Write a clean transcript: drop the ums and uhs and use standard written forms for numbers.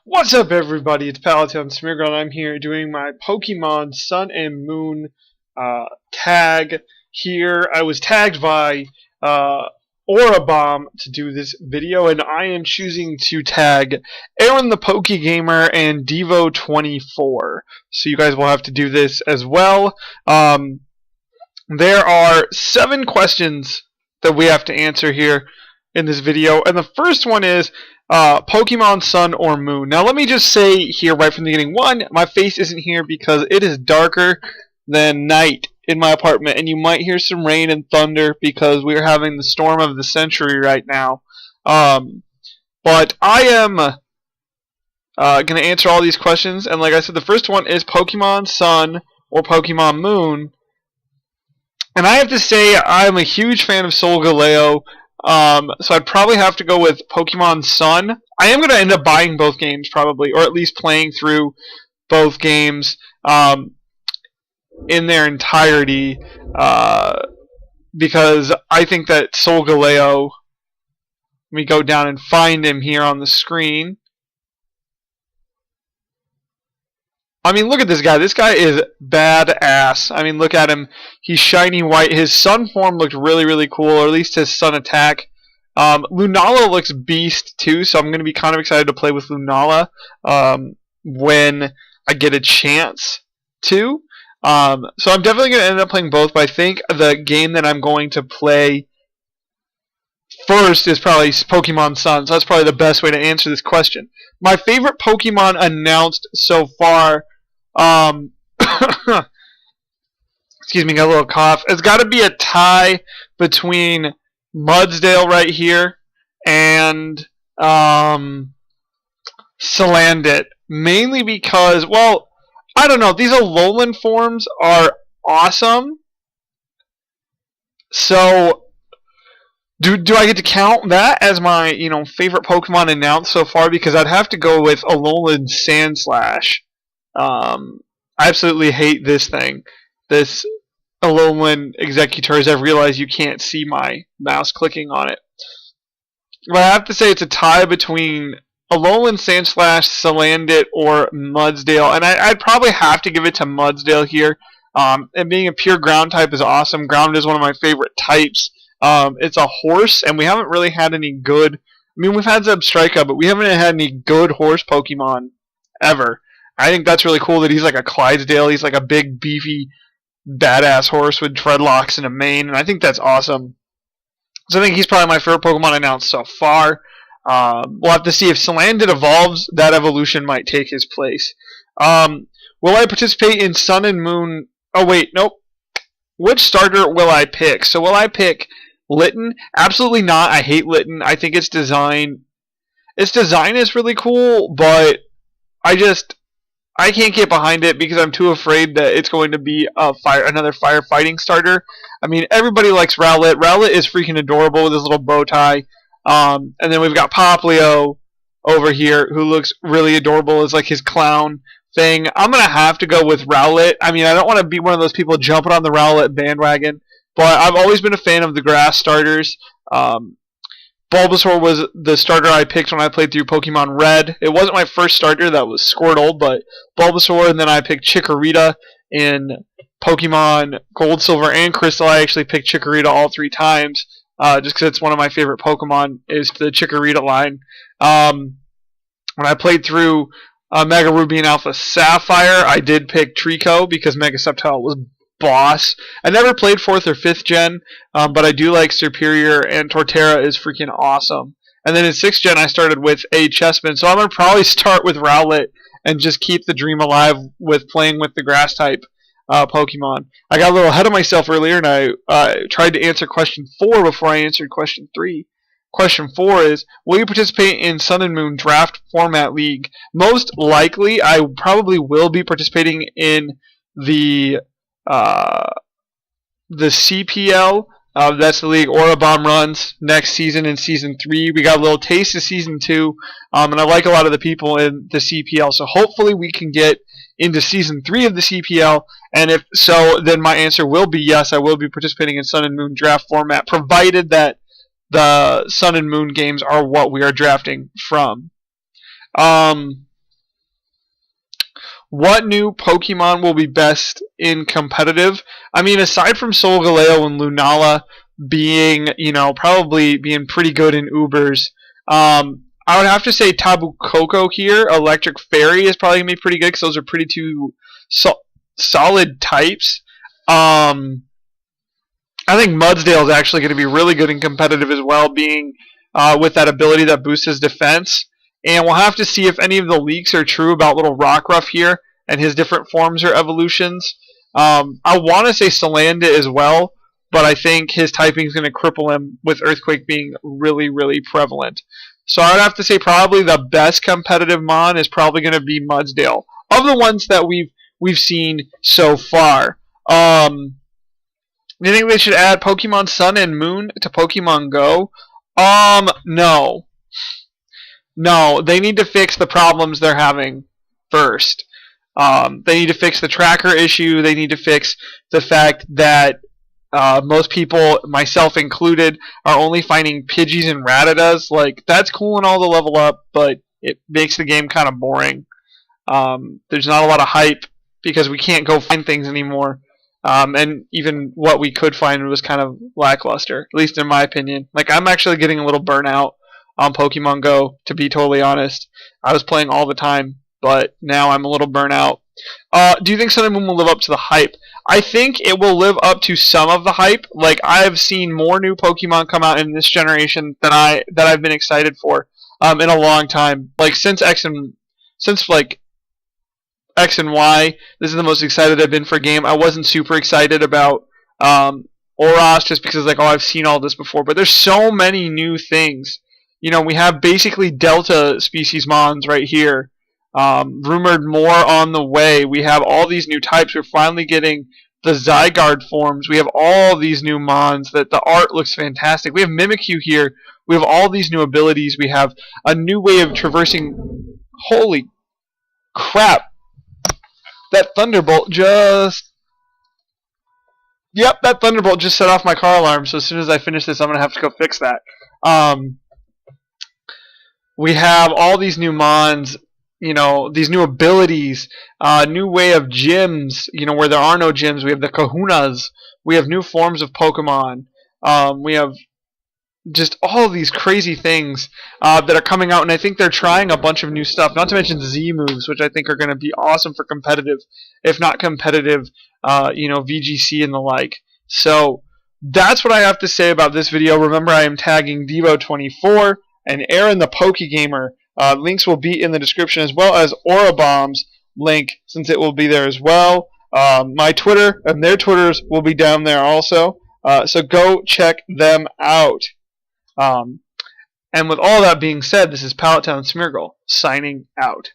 What's up, everybody? It's Palatine Smeargle, and I'm here doing my Pokemon Sun and Moon tag here. I was tagged by Aurabomb to do this video, and I am choosing to tag ArenThe PokeGamer and Devo24. So you guys will have to do this as well. There are 7 questions that we have to answer here in this video, and the first one is Pokemon Sun or Moon. Now let me just say here right from the beginning, one, my face isn't here because it is darker than night in my apartment, and you might hear some rain and thunder because we are having the storm of the century right now. But I am going to answer all these questions, and like I said, the first one is Pokemon Sun or Pokemon Moon. And I have to say, I'm a huge fan of Solgaleo, so I'd probably have to go with Pokemon Sun. I am going to end up buying both games, probably, or at least playing through both games in their entirety, because I think that Solgaleo, let me go down and find him here on the screen. I mean, look at this guy. This guy is badass. I mean, look at him. He's shiny white. His sun form looked really, really cool, or at least his sun attack. Lunala looks beast, too, so I'm going to be kind of excited to play with Lunala when I get a chance to. So I'm definitely going to end up playing both, but I think the game that I'm going to play first is probably Pokemon Sun, so that's probably the best way to answer this question. My favorite Pokemon announced so far, excuse me, got a little cough. It's got to be a tie between Mudsdale right here and Salandit, mainly because, well, I don't know, these Alolan forms are awesome. So do I get to count that as my, favorite Pokemon announced so far? Because I'd have to go with Alolan Sandslash. I absolutely hate this thing. This Alolan Executors. I've realized you can't see my mouse clicking on it. But I have to say it's a tie between Alolan Sandslash, Salandit, or Mudsdale. And I'd probably have to give it to Mudsdale here. And being a pure ground type is awesome. Ground is one of my favorite types. It's a horse, and we haven't really had any good... I mean, we've had Zebstrika, but we haven't had any good horse Pokemon ever. I think that's really cool that he's like a Clydesdale. He's like a big, beefy, badass horse with dreadlocks and a mane, and I think that's awesome. So I think he's probably my favorite Pokemon announced so far. We'll have to see if Salandit evolves. That evolution might take his place. Will I participate in Sun and Moon? Oh, wait, nope. Which starter will I pick? So will I pick Litten? Absolutely not. I hate Litten. I think its design is really cool, but I can't get behind it because I'm too afraid that it's going to be another firefighting starter. I mean, everybody likes Rowlet. Rowlet is freaking adorable with his little bow tie. And then we've got Poplio over here who looks really adorable as like his clown thing. I'm going to have to go with Rowlet. I mean, I don't want to be one of those people jumping on the Rowlet bandwagon, but I've always been a fan of the grass starters. Bulbasaur was the starter I picked when I played through Pokemon Red. It wasn't my first starter, that was Squirtle, but Bulbasaur, and then I picked Chikorita in Pokemon Gold, Silver, and Crystal. I actually picked Chikorita all 3 times, just because it's one of my favorite Pokemon, is the Chikorita line. When I played through Mega Ruby and Alpha Sapphire, I did pick Trico because Mega Sceptile was boss. I never played 4th or 5th gen, but I do like Superior, and Torterra is freaking awesome. And then in 6th gen, I started with a Chespin, so I'm going to probably start with Rowlet and just keep the dream alive with playing with the grass type Pokemon. I got a little ahead of myself earlier, and I tried to answer question 4 before I answered question 3. Question 4 is, will you participate in Sun and Moon Draft Format League? Most likely, I probably will be participating in the CPL. That's the league Aurabomb runs next season in Season 3. We got a little taste of Season 2, and I like a lot of the people in the CPL, so hopefully we can get into Season 3 of the CPL, and if so, then my answer will be yes, I will be participating in Sun and Moon Draft Format, provided that the Sun and Moon games are what we are drafting from. What new Pokemon will be best in competitive? I mean, aside from Solgaleo and Lunala being, probably being pretty good in Ubers, I would have to say Tabu Koko here. Electric Fairy is probably going to be pretty good because those are pretty two solid types. I think Mudsdale is actually going to be really good and competitive as well, being with that ability that boosts his defense. And we'll have to see if any of the leaks are true about Little Rockruff here and his different forms or evolutions. I want to say Salanda as well, but I think his typing is going to cripple him with Earthquake being really, really prevalent. So I would have to say probably the best competitive Mon is probably going to be Mudsdale of the ones that we've seen so far. Do you think they should add Pokemon Sun and Moon to Pokemon Go? No. No, they need to fix the problems they're having first. They need to fix the tracker issue. They need to fix the fact that most people, myself included, are only finding Pidgeys and Rattatas. Like, that's cool and all to level up, but it makes the game kind of boring. There's not a lot of hype because we can't go find things anymore. And even what we could find was kind of lackluster, at least in my opinion. Like, I'm actually getting a little burnout on Pokemon Go, to be totally honest. I was playing all the time, but now I'm a little burnout. Do you think Sun and Moon will live up to the hype? I think it will live up to some of the hype. Like, I've seen more new Pokemon come out in this generation that I've been excited for in a long time. Like, since X and Y, this is the most excited I've been for a game. I wasn't super excited about Oras just because, like, I've seen all this before. But there's so many new things. We have basically Delta species Mons right here. Rumored more on the way. We have all these new types. We're finally getting the Zygarde forms. We have all these new Mons. That the art looks fantastic. We have Mimikyu here. We have all these new abilities. We have a new way of traversing. Holy crap. That Thunderbolt just... Yep, that Thunderbolt just set off my car alarm, so as soon as I finish this, I'm going to have to go fix that. We have all these new Mons, these new abilities, new way of gyms, where there are no gyms. We have the Kahunas. We have new forms of Pokemon. We have just all these crazy things that are coming out, and I think they're trying a bunch of new stuff, not to mention Z moves, which I think are going to be awesome for competitive, if not competitive, VGC and the like. So that's what I have to say about this video. Remember, I am tagging Devo24 and Aren the PokeGamer. Links will be in the description, as well as Aurabomb's link, since it will be there as well. My Twitter and their Twitters will be down there also. So go check them out. And with all that being said, this is Pallet Town Smeargle signing out.